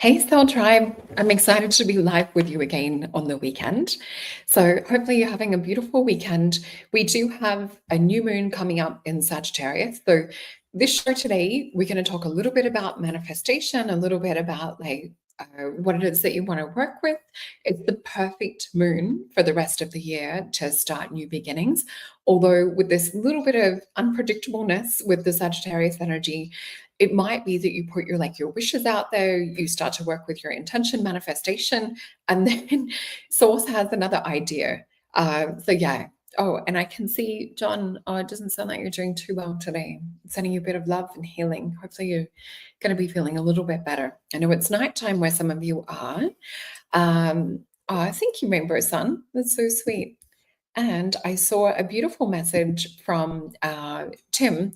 Hey, Soul Tribe. I'm excited to be live with you again on the weekend. So, hopefully, you're having a beautiful weekend. We do have a new moon coming up in Sagittarius. So, this show today, we're going to talk a little bit about manifestation, a little bit about what it is that you want to work with. It's the perfect moon for the rest of the year to start new beginnings. Although, with this little bit of unpredictableness with the Sagittarius energy, it might be that you put your wishes out there, you start to work with your intention manifestation, and then source has another idea. So yeah. Oh, and I can see, John, it doesn't sound like you're doing too well today. I'm sending you a bit of love and healing. Hopefully you're going to be feeling a little bit better. I know it's nighttime where some of you are. Thank you, Rainbow Sun. That's so sweet. And I saw a beautiful message from Tim.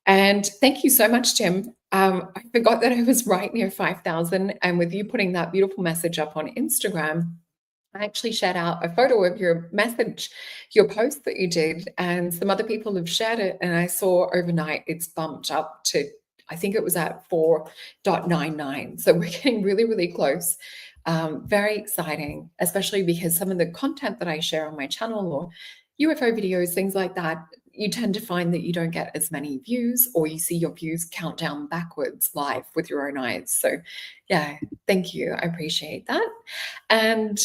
And thank you so much, Tim. I forgot that I was right near 5,000. And with you putting that beautiful message up on Instagram, I actually shared out a photo of your message, your post that you did, and some other people have shared it. And I saw overnight it's bumped up to, I think it was at 4.99. So we're getting really, really close. Very exciting, especially because some of the content that I share on my channel or UFO videos, things like that, you tend to find that you don't get as many views, or you see your views count down backwards live with your own eyes. So yeah, thank you. I appreciate that. And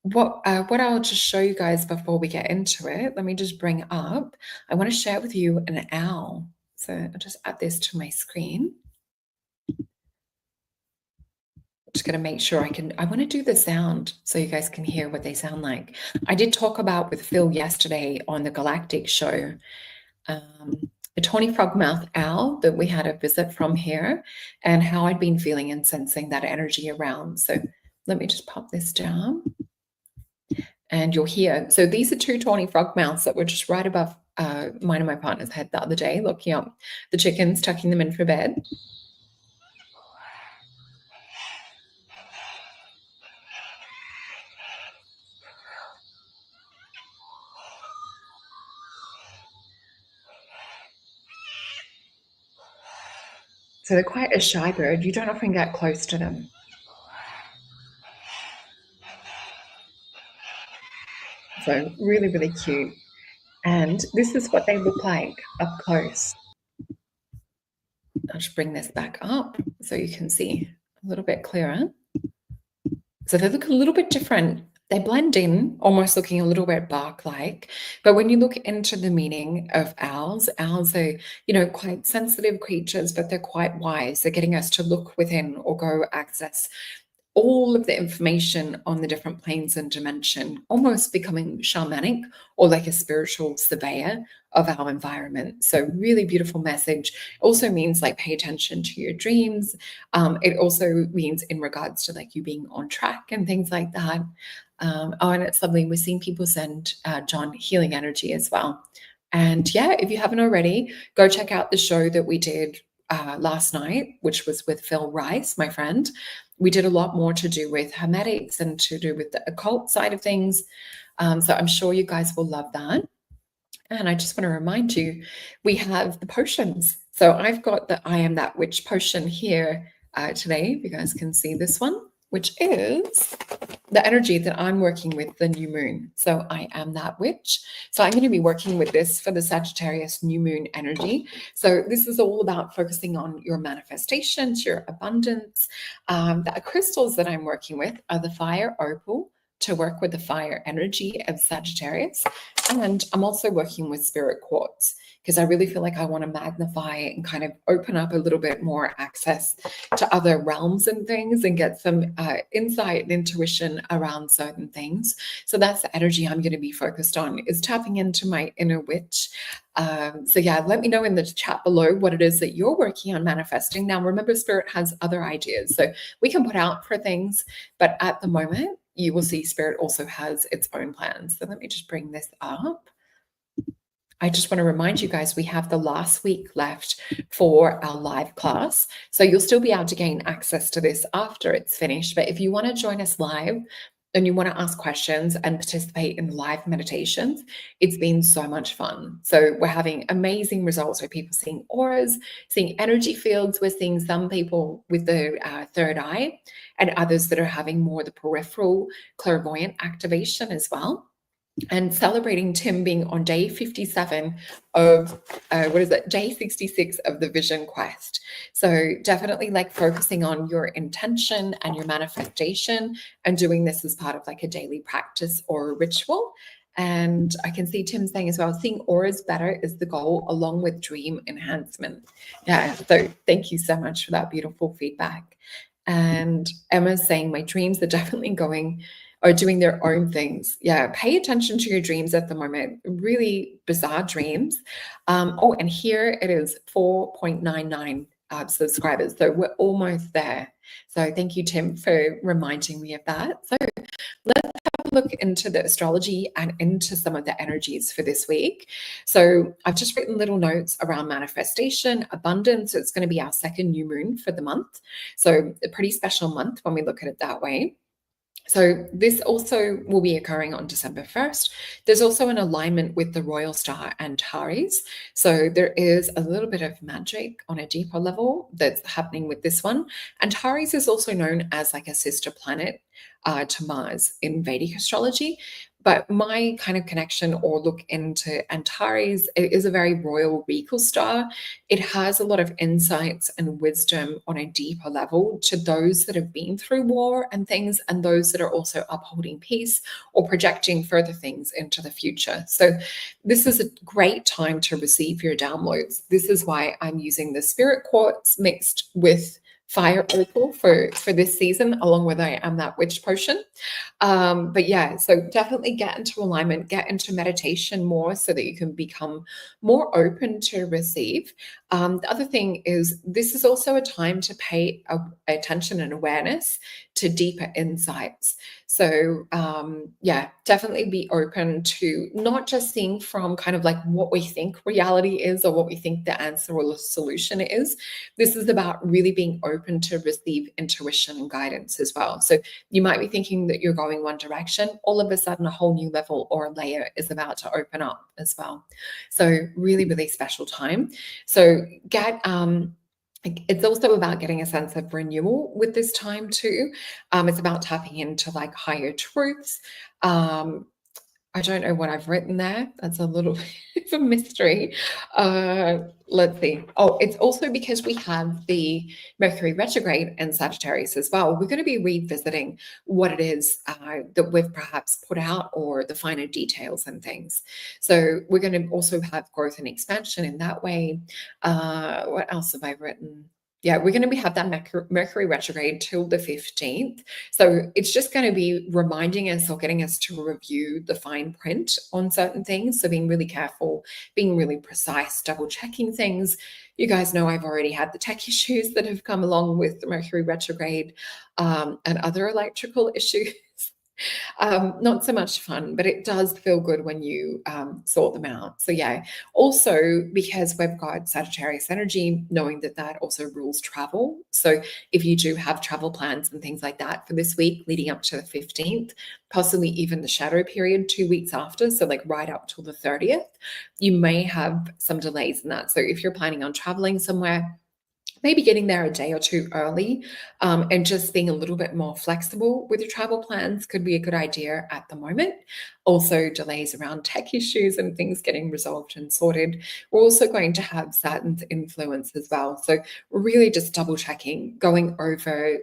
what I'll just show you guys before we get into it, let me just bring up, I want to share with you an owl. So I'll just add this to my screen. Just going to make sure I want to do the sound so you guys can hear what they sound like. I did talk about with Phil yesterday on the Galactic show, a tawny frogmouth owl that we had a visit from here, and how I'd been feeling and sensing that energy around. So let me just pop this down and you'll hear. So these are two tawny frogmouths that were just right above mine and my partner's head the other day, looking up the chickens, tucking them in for bed. So they're quite a shy bird. You don't often get close to them. So really, really cute. And this is what they look like up close. I'll just bring this back up so you can see a little bit clearer. So they look a little bit different. They blend in, almost looking a little bit bark-like. But when you look into the meaning of owls are, quite sensitive creatures, but they're quite wise. They're getting us to look within or go access all of the information on the different planes and dimension, almost becoming shamanic or like a spiritual surveyor of our environment. So really beautiful message. Also means like pay attention to your dreams. It also means in regards to like you being on track and things like that. And it's lovely. We're seeing people send John healing energy as well. And yeah, if you haven't already, go check out the show that we did last night, which was with Phil Rice, my friend. We did a lot more to do with hermetics and to do with the occult side of things. So I'm sure you guys will love that. And I just want to remind you, we have the potions. So I've got the I Am That Witch potion here today. If you guys can see this one, which is the energy that I'm working with the new moon. So I am that witch. So I'm going to be working with this for the Sagittarius new moon energy. So this is all about focusing on your manifestations, your abundance. The crystals that I'm working with are the fire opal to work with the fire energy of Sagittarius. And I'm also working with spirit quartz because I really feel like I want to magnify and kind of open up a little bit more access to other realms and things and get some insight and intuition around certain things. So that's the energy I'm going to be focused on, is tapping into my inner witch. So yeah, let me know in the chat below what it is that you're working on manifesting. Now, remember, Spirit has other ideas. So we can put out for things, but at the moment, you will see Spirit also has its own plans. So let me just bring this up. I just want to remind you guys, we have the last week left for our live class. So you'll still be able to gain access to this after it's finished. But if you want to join us live, and you want to ask questions and participate in live meditations, it's been so much fun. So we're having amazing results with people seeing auras, seeing energy fields. We're seeing some people with the third eye and others that are having more the peripheral clairvoyant activation as well. And celebrating Tim being on day 57 of day 66 of the Vision Quest. So definitely like focusing on your intention and your manifestation and doing this as part of like a daily practice or a ritual. And I can see Tim saying as well, seeing auras better is the goal along with dream enhancement. Yeah, so thank you so much for that beautiful feedback. And Emma's saying my dreams are definitely doing their own things. Yeah, pay attention to your dreams at the moment. Really bizarre dreams. Oh, and here it is 4.99 subscribers. So we're almost there. So thank you, Tim, for reminding me of that. So let's have a look into the astrology and into some of the energies for this week. So I've just written little notes around manifestation, abundance. So it's going to be our second new moon for the month. So a pretty special month when we look at it that way. So this also will be occurring on December 1st. There's also an alignment with the royal star Antares. So there is a little bit of magic on a deeper level that's happening with this one. Antares is also known as like a sister planet to Mars in Vedic astrology. But my kind of connection or look into Antares, it is a very royal regal star. It has a lot of insights and wisdom on a deeper level to those that have been through war and things, and those that are also upholding peace or projecting further things into the future. So this is a great time to receive your downloads. This is why I'm using the spirit quartz mixed with fire opal for this season, along with I am that witch potion. But yeah, so definitely get into alignment, get into meditation more so that you can become more open to receive. The other thing is this is also a time to pay attention and awareness to deeper insights. So yeah, definitely be open to not just seeing from kind of like what we think reality is or what we think the answer or the solution is. This is about really being open to receive intuition and guidance as well. So you might be thinking that you're going one direction, all of a sudden a whole new level or a layer is about to open up as well. So really, really special time. So get it's also about getting a sense of renewal with this time too. It's about tapping into like higher truths. I don't know what I've written there. That's a little bit of a mystery. Let's see. Oh, it's also because we have the Mercury retrograde in Sagittarius as well. We're going to be revisiting what it is that we've perhaps put out or the finer details and things. So we're going to also have growth and expansion in that way. What else have I written? Yeah, we're going to have that Mercury retrograde till the 15th. So it's just going to be reminding us or getting us to review the fine print on certain things. So being really careful, being really precise, double checking things. You guys know I've already had the tech issues that have come along with the Mercury retrograde and other electrical issues. Not so much fun, but it does feel good when you sort them out. So yeah, also because we've got Sagittarius energy, knowing that that also rules travel. So if you do have travel plans and things like that for this week leading up to the 15th, possibly even the shadow period 2 weeks after, so like right up till the 30th, you may have some delays in that. So if you're planning on traveling somewhere, maybe getting there a day or two early and just being a little bit more flexible with your travel plans could be a good idea at the moment. Also, delays around tech issues and things getting resolved and sorted. We're also going to have Saturn's influence as well. So we're really just double checking, going over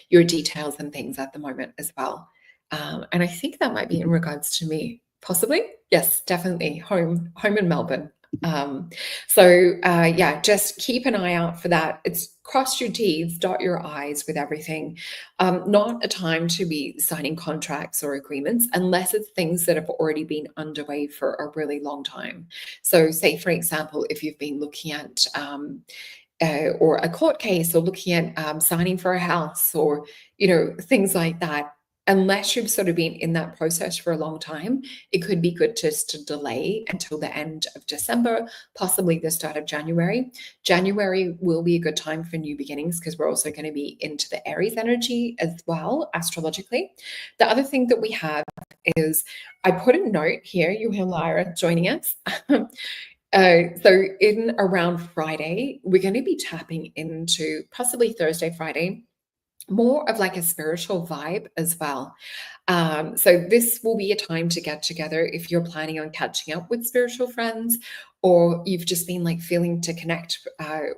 your details and things at the moment as well. And I think that might be in regards to me, possibly. Yes, definitely home in Melbourne. Yeah, just keep an eye out for that. It's cross your T's, dot your I's with everything. Not a time to be signing contracts or agreements unless it's things that have already been underway for a really long time. So say, for example, if you've been looking at or a court case or looking at signing for a house or, things like that. unless you've sort of been in that process for a long time, it could be good just to delay until the end of December, possibly the start of January. January will be a good time for new beginnings because we're also going to be into the Aries energy as well, astrologically. The other thing that we have is I put a note here, you hear Lyra joining us. So in around Friday, we're going to be tapping into possibly Thursday, Friday, more of like a spiritual vibe as well. So this will be a time to get together if you're planning on catching up with spiritual friends, or you've just been like feeling to connect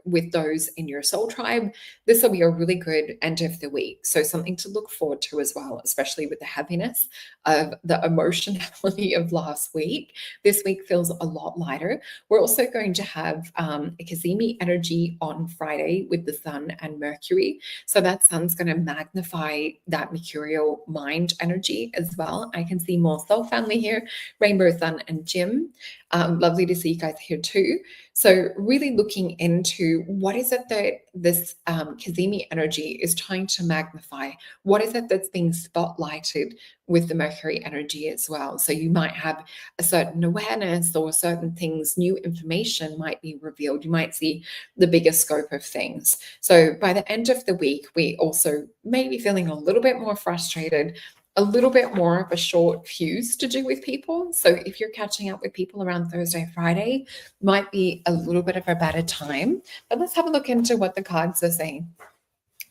with those in your soul tribe. This will be a really good end of the week. So something to look forward to as well, especially with the heaviness of the emotionality of last week. This week feels a lot lighter. We're also going to have a Kazemi energy on Friday with the sun and Mercury. So that sun's going to magnify that mercurial mind energy as well. I can see more soul family here, Rainbow Sun and Jim. Lovely to see you guys here too. So really looking into what is it that this Kazemi energy is trying to magnify? What is it that's being spotlighted with the Mercury energy as well? So you might have a certain awareness or certain things, new information might be revealed. You might see the bigger scope of things. So by the end of the week, we also may be feeling a little bit more frustrated, a little bit more of a short fuse to do with people. So if you're catching up with people around Thursday, Friday, might be a little bit of a better time. But let's have a look into what the cards are saying.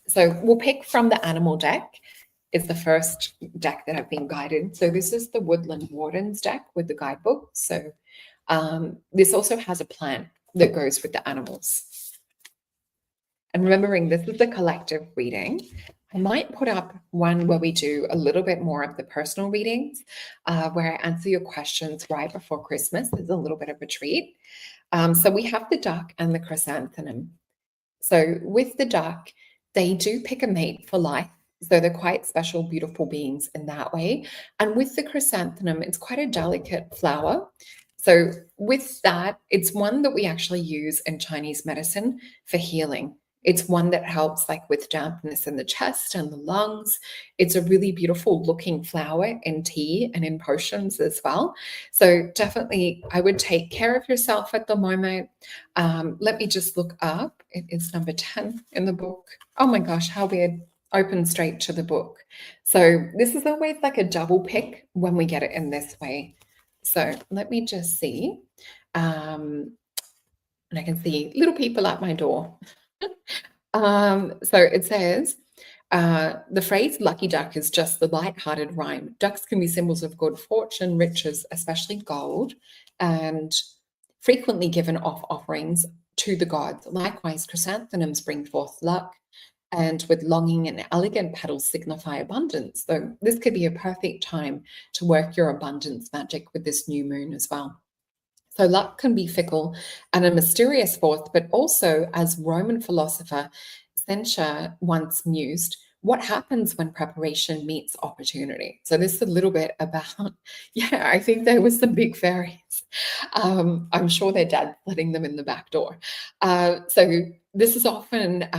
So we'll pick from the animal deck. It's the first deck that I've been guided. So this is the Woodland Wardens deck with the guidebook. So this also has a plant that goes with the animals. And remembering this is the collective reading, I might put up one where we do a little bit more of the personal readings, where I answer your questions right before Christmas. It's a little bit of a treat. So we have the duck and the chrysanthemum. So with the duck, they do pick a mate for life. So they're quite special, beautiful beings in that way. And with the chrysanthemum, it's quite a delicate flower. So with that, it's one that we actually use in Chinese medicine for healing. It's one that helps like with dampness in the chest and the lungs. It's a really beautiful looking flower in tea and in potions as well. So definitely I would take care of yourself at the moment. Let me just look up. It is number 10 in the book. Oh my gosh, how weird. Open straight to the book. So this is always like a double pick when we get it in this way. So let me just see. And I can see little people at my door. So it says, the phrase lucky duck is just the light-hearted rhyme. Ducks can be symbols of good fortune, riches, especially gold, and frequently given off offerings to the gods. Likewise, chrysanthemums bring forth luck, and with longing and elegant petals signify abundance. So this could be a perfect time to work your abundance magic with this new moon as well. So luck can be fickle and a mysterious force, but also, as Roman philosopher Seneca once mused, what happens when preparation meets opportunity? So this is a little bit about, yeah, I think there was some big fairies. I'm sure their dad's letting them in the back door. So this is often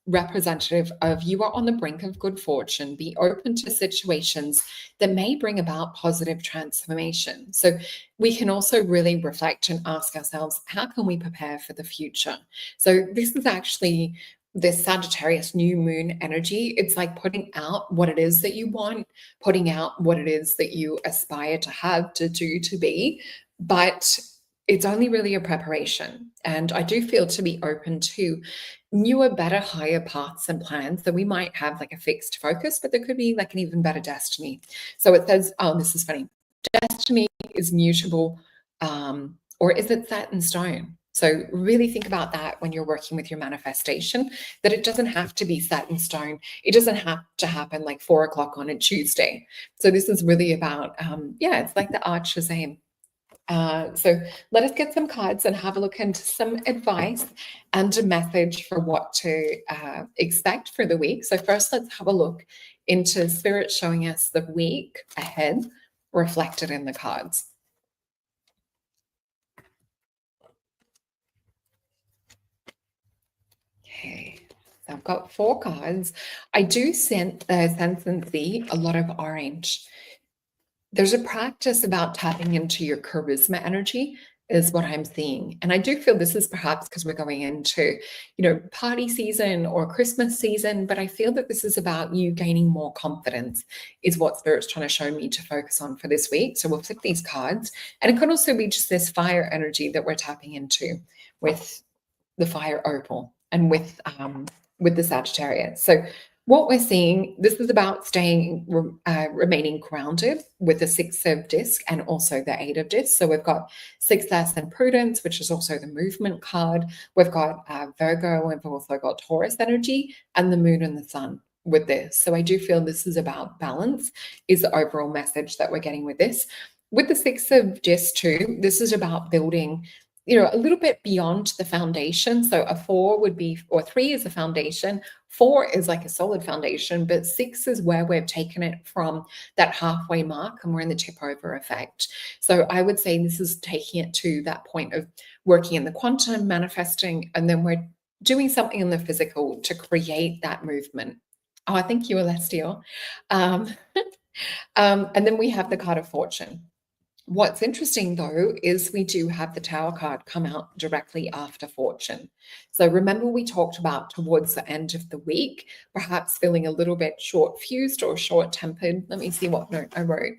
representative of you are on the brink of good fortune. Be open to situations that may bring about positive transformation. So we can also really reflect and ask ourselves, how can we prepare for the future? So this is actually this Sagittarius new moon energy. It's like putting out what it is that you want, putting out what it is that you aspire to have, to do, to be, but it's only really a preparation. And I do feel to be open to newer, better, higher paths and plans. So we might have like a fixed focus, but there could be like an even better destiny. So it says, oh, this is funny. Destiny is mutable, or is it set in stone? So really think about that when you're working with your manifestation, that it doesn't have to be set in stone. It doesn't have to happen like 4 o'clock on a Tuesday. So this is really about, yeah, it's like the art Shazam. So let us get some cards and have a look into some advice and a message for what to expect for the week. So first, let's have a look into Spirit showing us the week ahead reflected in the cards. Okay, so I've got 4 cards. I do sense and see a lot of orange. There's a practice about tapping into your charisma energy is what I'm seeing. And I do feel this is perhaps because we're going into, party season or Christmas season, but I feel that this is about you gaining more confidence is what Spirit's trying to show me to focus on for this week. So we'll flip these cards. And it could also be just this fire energy that we're tapping into with the fire opal and with the Sagittarius. So what we're seeing, this is about staying, remaining grounded with the 6 of disc and also the 8 of disc. So we've got success and prudence, which is also the movement card. We've got Virgo, and we've also got Taurus energy and the moon and the sun with this. So I do feel this is about balance is the overall message that we're getting with this. With the 6 of disc too, this is about building a little bit beyond the foundation. So a 4 would be, or 3 is a foundation. 4 is like a solid foundation, but 6 is where we've taken it from that halfway mark and we're in the tip over effect. So I would say this is taking it to that point of working in the quantum, manifesting, and then we're doing something in the physical to create that movement. Oh, thank you, Alestiel. And then we have the card of fortune. What's interesting, though, is we do have the Tower card come out directly after fortune. So remember we talked about towards the end of the week, perhaps feeling a little bit short-fused or short-tempered. Let me see what note I wrote.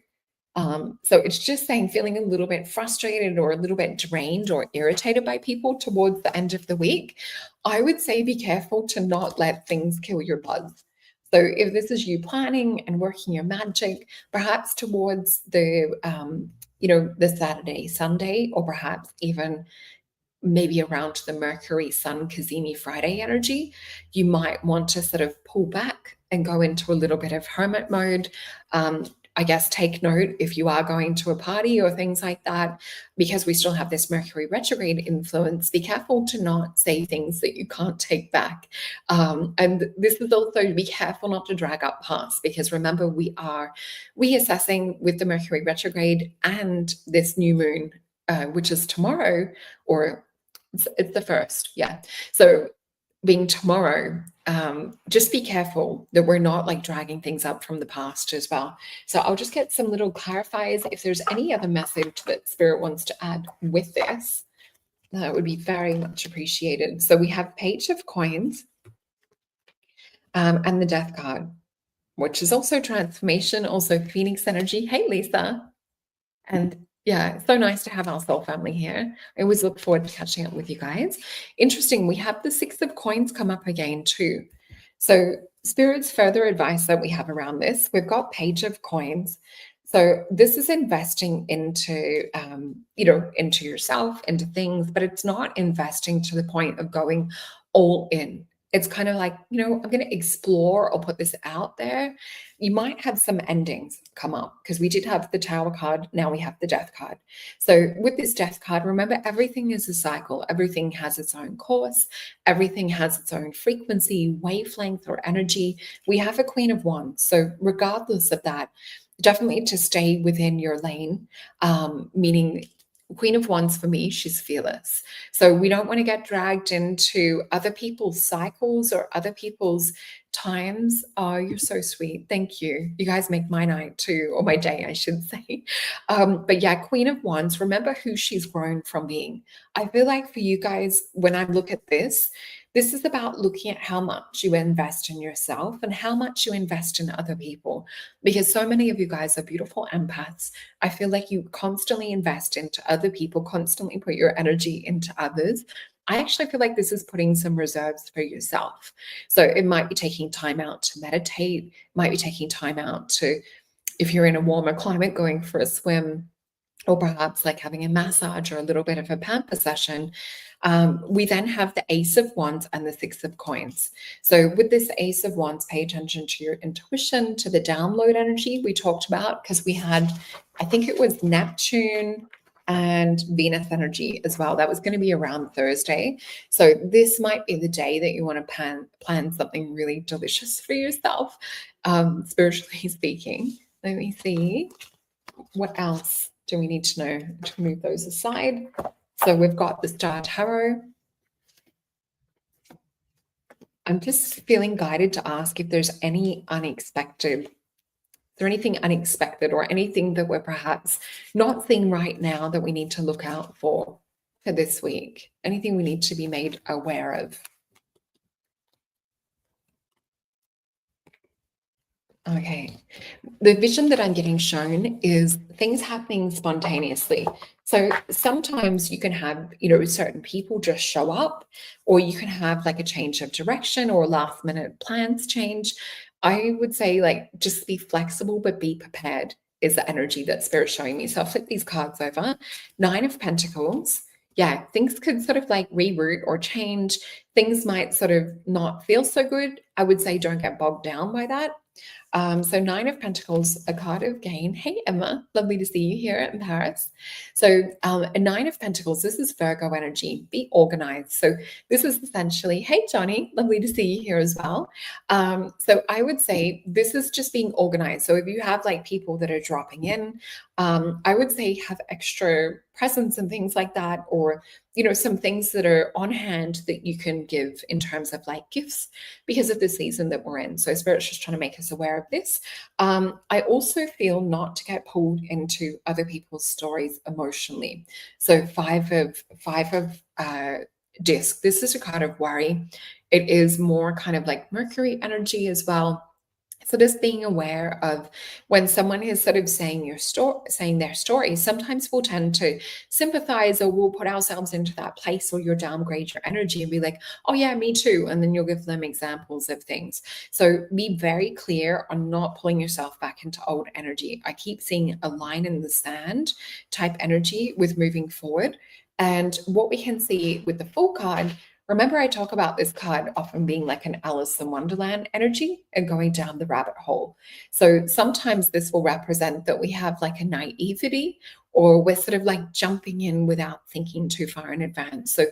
So it's just saying feeling a little bit frustrated or a little bit drained or irritated by people towards the end of the week. I would say be careful to not let things kill your buzz. So if this is you planning and working your magic, perhaps towards the the Saturday, Sunday, or perhaps even maybe around the Mercury, Sun, Cazimi Friday energy, you might want to sort of pull back and go into a little bit of hermit mode. I guess take note if you are going to a party or things like that, because we still have this Mercury retrograde influence, be careful to not say things that you can't take back. And this is also be careful not to drag up past, because remember, we are reassessing with the Mercury retrograde and this new moon, which is tomorrow, or it's the 1st. Yeah. So being tomorrow, just be careful that we're not like dragging things up from the past as well. So I'll just get some little clarifiers. If there's any other message that Spirit wants to add with this, that would be very much appreciated. So we have Page of Coins and the Death card, which is also transformation, also Phoenix energy. Hey, Lisa. And yeah, it's so nice to have our soul family here. I always look forward to catching up with you guys. Interesting, we have the 6 of coins come up again too. So Spirit's further advice that we have around this, we've got Page of Coins. So this is investing into, into yourself, into things, but it's not investing to the point of going all in. It's kind of like, I'm going to explore or put this out there. You might have some endings come up because we did have the Tower card. Now we have the Death card. So with this Death card, remember, everything is a cycle. Everything has its own course. Everything has its own frequency, wavelength, or energy. We have a Queen of Wands. So regardless of that, definitely to stay within your lane, meaning Queen of Wands for me, she's fearless. So we don't want to get dragged into other people's cycles or other people's times. Oh, you're so sweet. Thank you. You guys make my night too, or my day, I should say. But yeah, Queen of Wands, remember who she's grown from being. I feel like for you guys, when I look at this is about looking at how much you invest in yourself and how much you invest in other people, because so many of you guys are beautiful empaths. I feel like you constantly invest into other people, constantly put your energy into others. I actually feel like this is putting some reserves for yourself. So it might be taking time out to meditate, might be taking time out to, if you're in a warmer climate, going for a swim, or perhaps like having a massage or a little bit of a pamper session. We then have the Ace of Wands and the 6 of Coins. So with this Ace of Wands, pay attention to your intuition, to the download energy we talked about, because we had, I think it was Neptune and Venus energy as well. That was going to be around Thursday. So this might be the day that you want to plan something really delicious for yourself, spiritually speaking. Let me see. What else do we need to know to move those aside? So we've got the Star Tarot. I'm just feeling guided to ask if there's any unexpected, there anything unexpected or anything that we're perhaps not seeing right now that we need to look out for this week? Anything we need to be made aware of? Okay. The vision that I'm getting shown is things happening spontaneously. So sometimes you can have, certain people just show up, or you can have like a change of direction or last minute plans change. I would say, like, just be flexible, but be prepared is the energy that Spirit's showing me. So I'll flip these cards over. Nine of Pentacles. Yeah, things could sort of like reroute or change. Things might sort of not feel so good. I would say don't get bogged down by that. So Nine of Pentacles, a card of gain. Hey, Emma, lovely to see you here in Paris. So a Nine of Pentacles, this is Virgo energy. Be organized. So this is essentially, hey, Johnny, lovely to see you here as well. So I would say this is just being organized. So if you have like people that are dropping in, I would say have extra presents and things like that, or some things that are on hand that you can give in terms of like gifts because of the season that we're in. So Spirit's just trying to make us aware of this. I also feel not to get pulled into other people's stories emotionally. So five of disc. This is a card of worry. It is more kind of like Mercury energy as well. So just being aware of when someone is sort of saying their story, sometimes we'll tend to sympathize, or we'll put ourselves into that place, or you'll downgrade your energy and be like, oh yeah, me too. And then you'll give them examples of things. So be very clear on not pulling yourself back into old energy. I keep seeing a line in the sand type energy with moving forward. And what we can see with the Fool card, remember, I talk about this card often being like an Alice in Wonderland energy and going down the rabbit hole. So sometimes this will represent that we have like a naivety, or we're sort of like jumping in without thinking too far in advance. So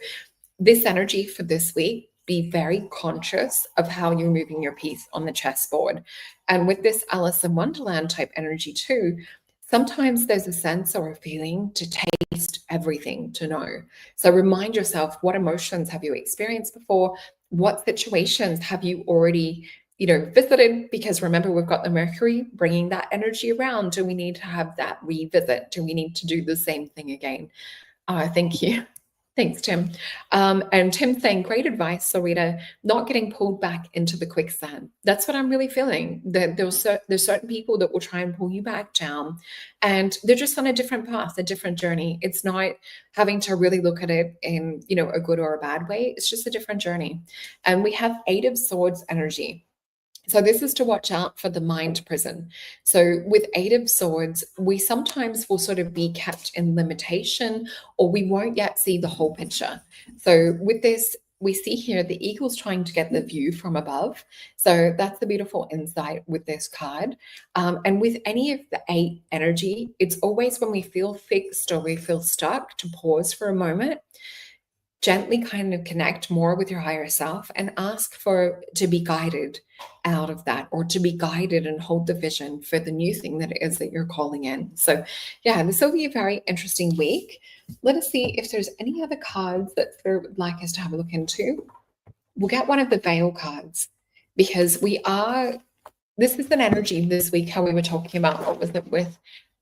this energy for this week, be very conscious of how you're moving your piece on the chessboard. And with this Alice in Wonderland type energy too, sometimes there's a sense or a feeling to taste everything, to know. So remind yourself, what emotions have you experienced before? What situations have you already, visited? Because remember, we've got the Mercury bringing that energy around. Do we need to have that revisit? Do we need to do the same thing again? Thank you. Thanks, Tim. And Tim saying, great advice, Solreta, not getting pulled back into the quicksand. That's what I'm really feeling. That there's certain people that will try and pull you back down, and they're just on a different path, a different journey. It's not having to really look at it in, a good or a bad way. It's just a different journey. And we have Eight of Swords energy. So this is to watch out for the mind prison. So with Eight of Swords, we sometimes will sort of be kept in limitation, or we won't yet see the whole picture. So with this, we see here the eagle's trying to get the view from above. So that's the beautiful insight with this card. And with any of the eight energy, it's always when we feel fixed or we feel stuck to pause for a moment, gently kind of connect more with your higher self and ask to be guided out of that, or to be guided and hold the vision for the new thing that it is that you're calling in. So yeah, this will be a very interesting week. Let us see if there's any other cards that Spirit would like us to have a look into. We'll get one of the veil cards, because this is an energy this week, how we were talking about, what was it, with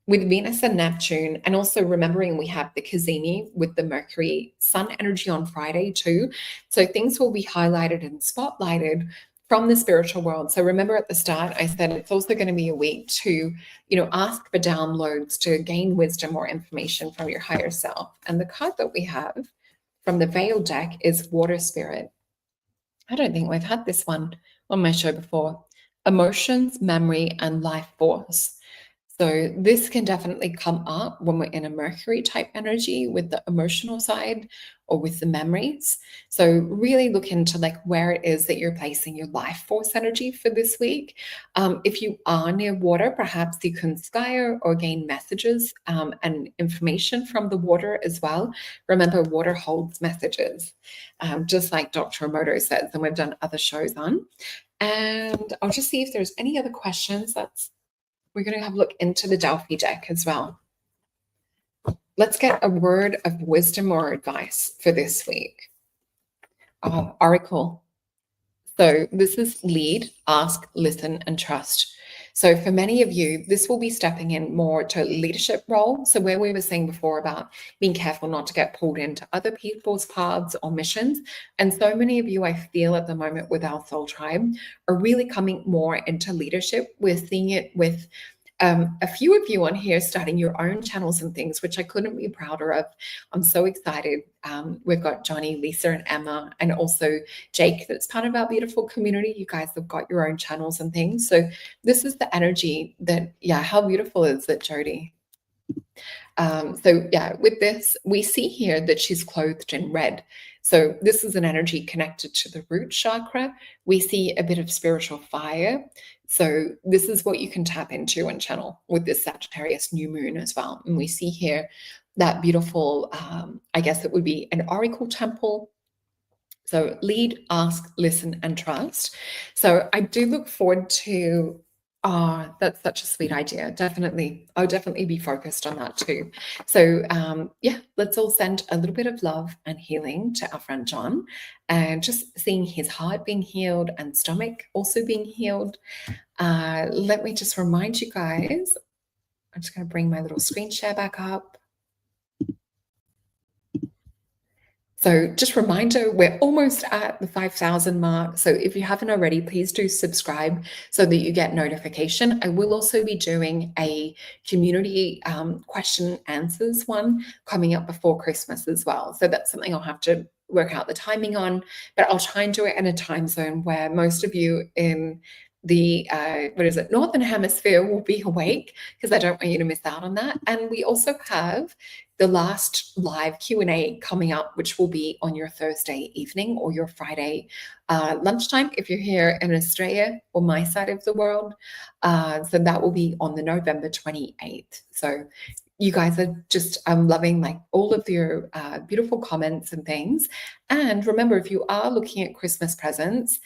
Venus and Neptune, and also remembering we have the Cazimi with the Mercury Sun energy on Friday too. So things will be highlighted and spotlighted from the spiritual world. So remember at the start, I said it's also going to be a week to, ask for downloads, to gain wisdom or information from your higher self. And the card that we have from the Veil deck is Water Spirit. I don't think we've had this one on my show before. Emotions, memory, and life force. So this can definitely come up when we're in a Mercury type energy with the emotional side or with the memories. So really look into like where it is that you're placing your life force energy for this week. If you are near water, perhaps you can scry or gain messages and information from the water as well. Remember, water holds messages, just like Dr. Emoto says, and we've done other shows on. And I'll just see if there's any other questions. We're going to have a look into the Delphi deck as well. Let's get a word of wisdom or advice for this week. Oracle. So this is lead, ask, listen, and trust. So for many of you, this will be stepping in more to a leadership role. So where we were saying before about being careful not to get pulled into other people's paths or missions. And so many of you, I feel at the moment with our soul tribe, are really coming more into leadership. We're seeing it with a few of you on here starting your own channels and things, which I couldn't be prouder of. I'm so excited. We've got Johnny, Lisa, and Emma, and also Jake, that's part of our beautiful community. You guys have got your own channels and things. So this is the energy that, yeah, how beautiful is it, Jody? So yeah, with this, we see here that she's clothed in red. So this is an energy connected to the root chakra. We see a bit of spiritual fire. So this is what you can tap into and channel with this Sagittarius new moon as well. And we see here that beautiful, I guess it would be an oracle temple. So lead, ask, listen, and trust. So I do look forward to, that's such a sweet idea. Definitely. I'll definitely be focused on that too. So yeah, let's all send a little bit of love and healing to our friend John, and just seeing his heart being healed and stomach also being healed. Let me just remind you guys, I'm just going to bring my little screen share back up. So just reminder, we're almost at the 5,000 mark. So if you haven't already, please do subscribe so that you get notification. I will also be doing a community question answers one coming up before Christmas as well. So that's something I'll have to work out the timing on, but I'll try and do it in a time zone where most of you in the Northern Hemisphere will be awake, because I don't want you to miss out on that. And we also have the last live Q&A coming up, which will be on your Thursday evening or your Friday lunchtime if you're here in Australia or my side of the world. So that will be on the November 28th. So you guys are just, I'm loving like all of your beautiful comments and things. And remember, if you are looking at Christmas presents,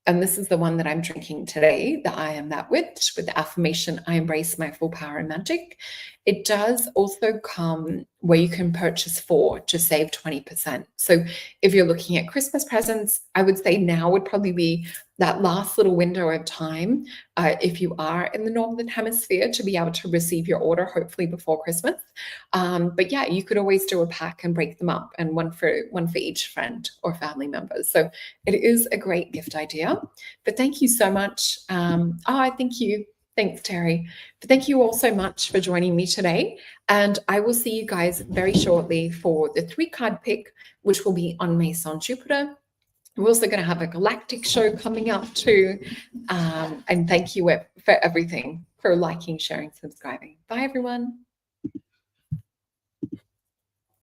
and this is the one that I'm drinking today, the I Am That Witch, with the affirmation, I embrace my full power and magic. It does also come where you can purchase 4 to save 20%. So if you're looking at Christmas presents, I would say now would probably be that last little window of time, if you are in the Northern Hemisphere, to be able to receive your order, hopefully before Christmas. But yeah, you could always do a pack and break them up, and one for each friend or family member. So it is a great gift idea. But thank you so much. Thank you. Thanks, Terry. But thank you all so much for joining me today. And I will see you guys very shortly for the 3-card pick, which will be on Mason Jupiter. We're also going to have a galactic show coming up too. And thank you for everything, for liking, sharing, subscribing. Bye, everyone.